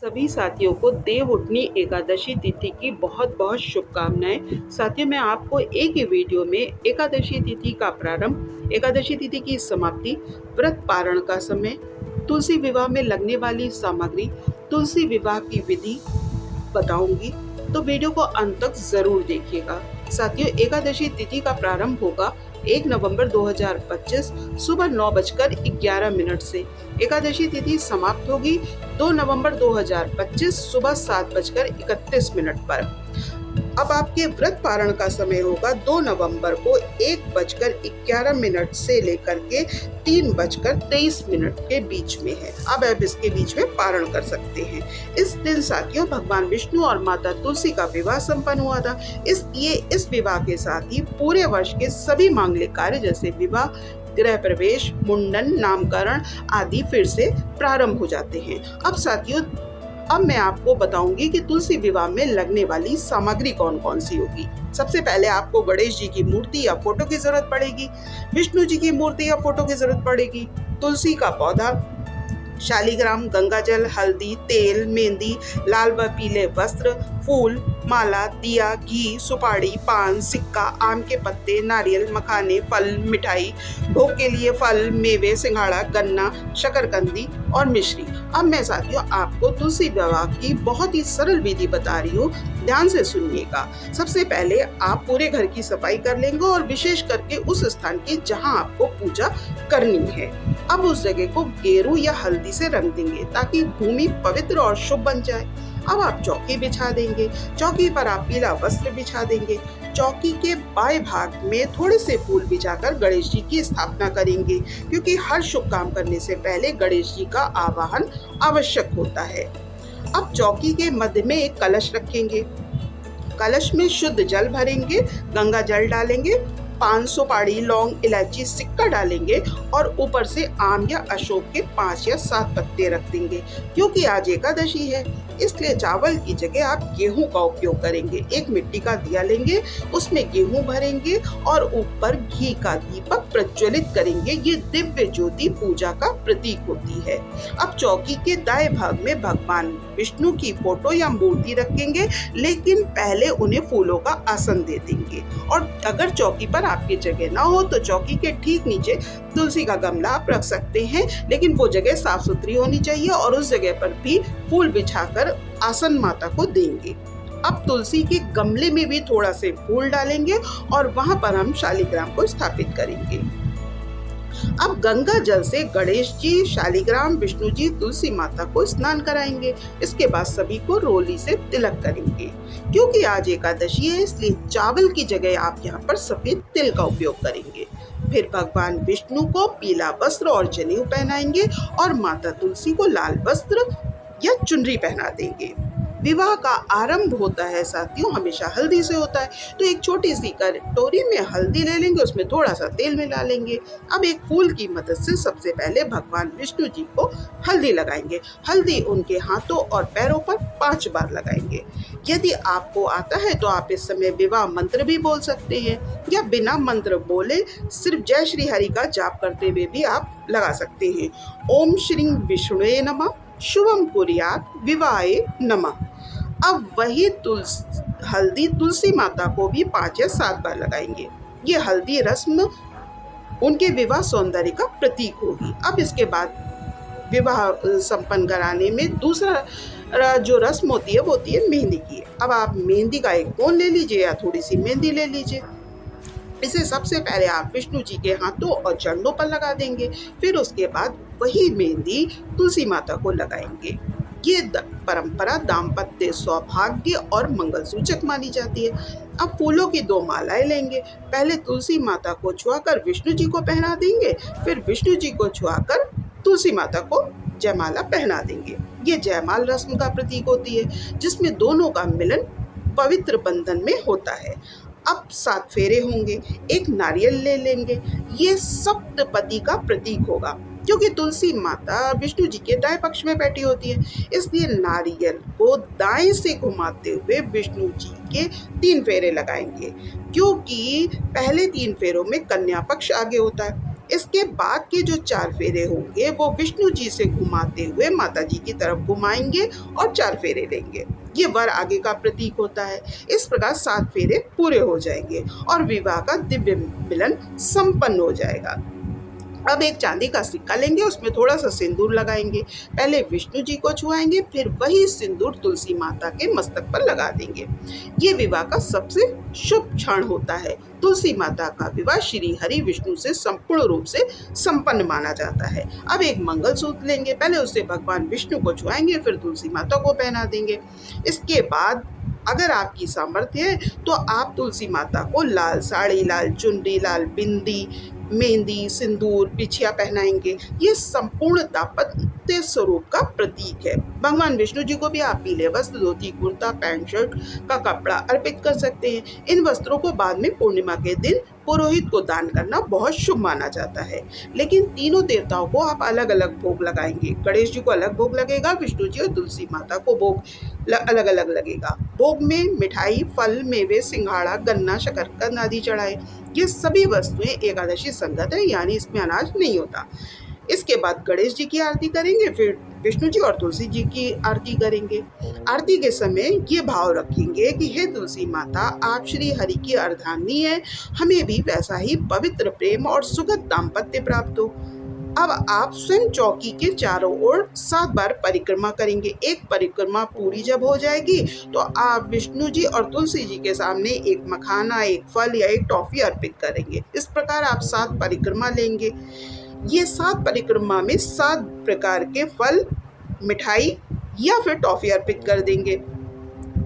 सभी साथियों को देवउठनी एकादशी तिथि की बहुत बहुत शुभकामनाएं। साथियों, मैं आपको एक ही वीडियो में एकादशी तिथि का प्रारंभ, एकादशी तिथि की समाप्ति, व्रत पारण का समय, तुलसी विवाह में लगने वाली सामग्री, तुलसी विवाह की विधि बताऊंगी, तो वीडियो को अंत तक जरूर देखिएगा। साथियों, एकादशी तिथि का प्रारंभ होगा 1 नवंबर 2025 सुबह 9:11 से। एकादशी तिथि समाप्त होगी 2 नवंबर 2025 सुबह 7:31 पर। अब आपके व्रत पारण का समय होगा 2 नवंबर को 1:11 से लेकर के 3:23 के बीच में है। अब आप इसके बीच में पारण कर सकते हैं। इस दिन साथियों भगवान विष्णु और माता तुलसी का विवाह संपन्न हुआ था, इसलिए इस विवाह के साथ ही पूरे वर्ष के सभी मांगलिक कार्य जैसे विवाह, गृह प्रवेश, मुंडन, नामकरण आदि फिर से प्रारंभ हो जाते हैं। अब साथियों, अब मैं आपको बताऊंगी कि तुलसी विवाह में लगने वाली सामग्री कौन कौन सी होगी। सबसे पहले आपको गणेश जी की मूर्ति या फोटो की जरूरत पड़ेगी, विष्णु जी की मूर्ति या फोटो की जरूरत पड़ेगी, तुलसी का पौधा, शालिग्राम, गंगाजल, हल्दी, तेल, मेहंदी, लाल व पीले वस्त्र, फूल, माला, दिया, घी, सुपारी, पान, सिक्का, आम के पत्ते, नारियल, मखाने, फल, मिठाई, भोग के लिए फल, मेवे, सिंघाड़ा, गन्ना, शकरकंदी और मिश्री। अब मैं साथियों आपको तुलसी विवाह की बहुत ही सरल विधि बता रही हूँ, ध्यान से सुनिएगा। सबसे पहले आप पूरे घर की सफाई कर लेंगे और विशेष करके उस स्थान की जहाँ आपको पूजा करनी है। अब उस जगह को गेरू या हल्दी से रंग देंगे ताकि भूमि पवित्र और शुभ बन जाए। अब आप चौकी बिछा देंगे, चौकी पर आप पीला वस्त्र बिछा देंगे। चौकी के बाएं भाग में थोड़े से फूल बिछाकर गणेश जी की स्थापना करेंगे, क्योंकि हर शुभ काम करने से पहले गणेश जी का आवाहन आवश्यक होता है। अब चौकी के मध्य में एक कलश रखेंगे, कलश में शुद्ध जल भरेंगे, गंगा जल डालेंगे, 5 सुपारी, लौंग, इलायची, सिक्का डालेंगे और ऊपर से आम या अशोक के 5 या 7 पत्ते रख देंगे। क्योंकि आज एकादशी है, इसलिए चावल की जगह आप गेहूं का उपयोग करेंगे। एक मिट्टी का दिया लेंगे, उसमें गेहूं भरेंगे और ऊपर घी का दीपक प्रज्वलित करेंगे। ये दिव्य ज्योति पूजा का प्रतीक होती है। अब चौकी के दाएं भाग में भगवान विष्णु की फोटो या मूर्ति रखेंगे, लेकिन पहले उन्हें फूलों का आसन दे देंगे। और अगर चौकी पर आपकी जगह ना हो तो चौकी के ठीक नीचे तुलसी का गमला आप रख सकते हैं, लेकिन वो जगह साफ सुथरी होनी चाहिए और उस जगह पर भी फूल बिछाकर आसन माता को देंगे। अब तुलसी के गमले में भी थोड़ा से फूल डालेंगे और वहां पर हम शालिग्राम को स्थापित करेंगे। अब गंगा जल से गणेश जी, शालिग्राम, विष्णु जी, तुलसी माता को स्नान कराएंगे। इसके बाद सभी को रोली से तिलक करेंगे। क्योंकि आज एकादशी है, इसलिए चावल की जगह आप यहाँ पर सफेद तिल का उपयोग करेंगे। फिर भगवान विष्णु को पीला वस्त्र और जनेऊ पहनाएंगे और माता तुलसी को लाल वस्त्र या चुनरी पहना देंगे। विवाह का आरंभ होता है साथियों हमेशा हल्दी से होता है, तो एक छोटी सी कटोरी में हल्दी ले लेंगे, उसमें थोड़ा सा तेल मिला लेंगे। अब एक फूल की मदद से सबसे पहले भगवान विष्णु जी को हल्दी लगाएंगे। हल्दी उनके हाथों और पैरों पर 5 बार लगाएंगे। यदि आपको आता है तो आप इस समय विवाह मंत्र भी बोल सकते हैं, या बिना मंत्र बोले सिर्फ जय श्री हरि का जाप करते हुए भी आप लगा सकते हैं। ओम श्री विष्णुवे नमः, शुभम कुर्यात् विवाहे नमः। अब वही हल्दी तुलसी माता को भी 5 या 7 बार लगाएंगे। ये हल्दी रस्म उनके विवाह सौंदर्य का प्रतीक होगी। अब इसके बाद विवाह संपन्न कराने में दूसरा जो रस्म होती है वो होती है मेहंदी की। अब आप मेहंदी का एक कोन ले लीजिए या थोड़ी सी मेहंदी ले लीजिए। इसे सबसे पहले आप विष्णु जी के हाथों और चरणों पर लगा देंगे। फिर उसके बाद वही मेहंदी तुलसी माता को लगाएंगे। ये परंपरा दाम्पत्य, सौभाग्य और मंगल सूचक मानी जाती है। अब फूलों की 2 मालाएं लेंगे। पहले तुलसी माता को छुआकर विष्णु जी को पहना देंगे, फिर विष्णु जी को छुआकर तुलसी माता को जयमाला पहना देंगे। ये जयमाल रस्म का प्रतीक होती है, जिसमें दोनों का मिलन पवित्र बंधन में होता है। अब 7 फेरे होंगे। एक नारियल ले लेंगे, ये सप्तपदी का प्रतीक होगा। क्योंकि तुलसी माता विष्णु जी के दाएं पक्ष में बैठी होती है, इसलिए नारियल को दाएं से घुमाते हुए विष्णु जी के 3 फेरे लगाएंगे। क्योंकि पहले 3 फेरों में कन्या पक्ष आगे होता है, इसके बाद के जो 4 फेरे होंगे वो विष्णु जी से घुमाते हुए माता जी की तरफ घुमाएंगे और 4 फेरे लेंगे। ये वर आगे का प्रतीक होता है। इस प्रकार 7 फेरे पूरे हो जाएंगे और विवाह का दिव्य मिलन संपन्न हो जाएगा। अब एक चांदी का सिक्का लेंगे, उसमें थोड़ा सा सिंदूर लगाएंगे। पहले विष्णु जी को छुआएंगे, फिर वही सिंदूर तुलसी माता के मस्तक पर लगा देंगे। ये विवाह का सबसे शुभ क्षण होता है। तुलसी माता का विवाह श्री हरि विष्णु से संपूर्ण रूप से संपन्न माना जाता है। अब एक मंगलसूत्र लेंगे, पहले उसे भगवान विष्णु को छुआएंगे, फिर तुलसी माता को पहना देंगे। इसके बाद अगर आपकी सामर्थ्य है तो आप तुलसी माता को लाल साड़ी, लाल चुनरी, लाल बिंदी, मेहंदी, सिंदूर, बिछिया पहनाएंगे। ये संपूर्ण दाम्पत्य स्वरूप का प्रतीक है। भगवान विष्णु जी को भी आप पीले वस्त्र, धोती, कुर्ता, पैंट, शर्ट का कपड़ा अर्पित कर सकते हैं। इन वस्त्रों को बाद में पूर्णिमा के दिन पुरोहित को दान करना बहुत शुभ माना जाता है। लेकिन तीनों देवताओं को आप अलग अलग भोग लगाएंगे। गणेश जी को अलग भोग लगेगा, विष्णु जी और तुलसी माता को भोग अलग अलग लगेगा। भोग में मिठाई, फल, मेवे, सिंघाड़ा, गन्ना, शकरकंद आदि चढ़ाए। ये सभी वस्तुएं एकादशी संगत है, यानी इसमें अनाज नहीं होता। इसके बाद गणेश जी की आरती करेंगे, फिर विष्णु जी और तुलसी जी की आरती करेंगे। आरती के समय ये भाव रखेंगे कि हे तुलसी माता, आप श्री हरि की अर्धांगिनी है, हमें भी वैसा ही पवित्र प्रेम और सुखद दाम्पत्य प्राप्त हो। अब आप स्वयं चौकी के चारों ओर 7 बार परिक्रमा करेंगे। एक परिक्रमा पूरी जब हो जाएगी तो आप विष्णु जी और तुलसी जी के सामने एक मखाना, एक फल या एक टॉफी अर्पित करेंगे। इस प्रकार आप 7 परिक्रमा लेंगे। ये 7 परिक्रमा में 7 प्रकार के फल, मिठाई या फिर टॉफी अर्पित कर देंगे।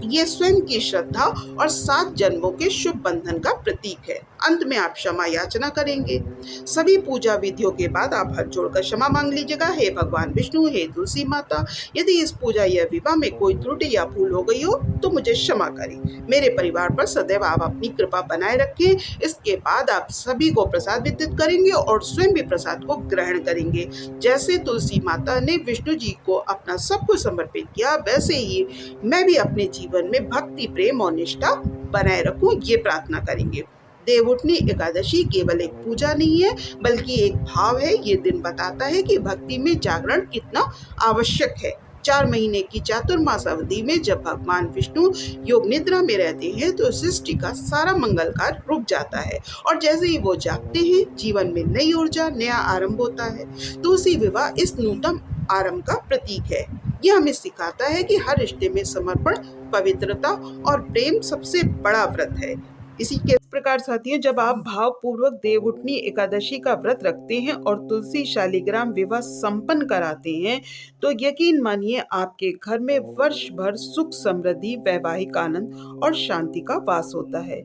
ये स्वयं की श्रद्धा और 7 जन्मों के शुभ बंधन का प्रतीक है। अंत में आप क्षमा याचना करेंगे। सभी पूजा विधियों के बाद आप हाथ जोड़कर क्षमा मांग लीजिएगा। हे भगवान विष्णु, हे तुलसी माता, यदि इस पूजा या विवाह में कोई त्रुटि या भूल हो गई हो तो मुझे क्षमा करें। मेरे परिवार पर सदैव आप अपनी कृपा बनाए रखें। इसके बाद आप सभी को प्रसाद वितरित करेंगे और स्वयं भी प्रसाद को ग्रहण करेंगे। जैसे तुलसी माता ने विष्णु जी को अपना सब कुछ समर्पित किया, वैसे ही मैं भी अपने जीवन में भक्ति, प्रेम और निष्ठा बनाए रखूं, ये प्रार्थना करेंगे। देवउठनी एकादशी केवल एक पूजा नहीं है, बल्कि एक भाव है। ये दिन बताता है कि भक्ति में जागरण कितना आवश्यक है। 4 महीने की चातुर्मास अवधि में जब भगवान विष्णु योग निद्रा में रहते हैं तो सृष्टि का सारा मंगल कार्य रुक जाता है और जैसे ही वो जागते हैं, जीवन में नई ऊर्जा, नया आरंभ होता है। तुलसी विवाह इस नूतन आरंभ का प्रतीक है। यह हमें सिखाता है कि हर रिश्ते में समर्पण, पवित्रता और प्रेम सबसे बड़ा व्रत है। इसी के प्रकार साथियों, जब आप भावपूर्वक देवउठनी एकादशी का व्रत रखते हैं और तुलसी शालिग्राम विवाह संपन्न कराते हैं तो यकीन मानिए आपके घर में वर्ष भर सुख, समृद्धि, वैवाहिक आनंद और शांति का वास होता है।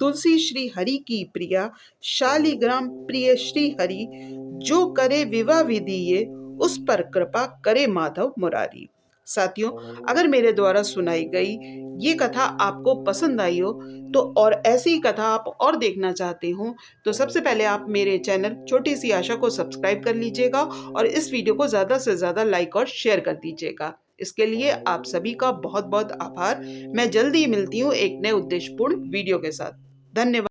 तुलसी श्री हरि की प्रिया, शालिग्राम प्रिय श्री हरि, जो करे विवाह विधि ये, उस पर कृपा करे माधव मुरारी। साथियों, अगर मेरे द्वारा सुनाई गई ये कथा आपको पसंद आई हो तो और ऐसी ही कथा आप और देखना चाहते हो तो सबसे पहले आप मेरे चैनल छोटी सी आशा को सब्सक्राइब कर लीजिएगा और इस वीडियो को ज़्यादा से ज़्यादा लाइक और शेयर कर दीजिएगा। इसके लिए आप सभी का बहुत बहुत आभार। मैं जल्दी ही मिलती हूँ एक नए उद्देश्यपूर्ण वीडियो के साथ। धन्यवाद।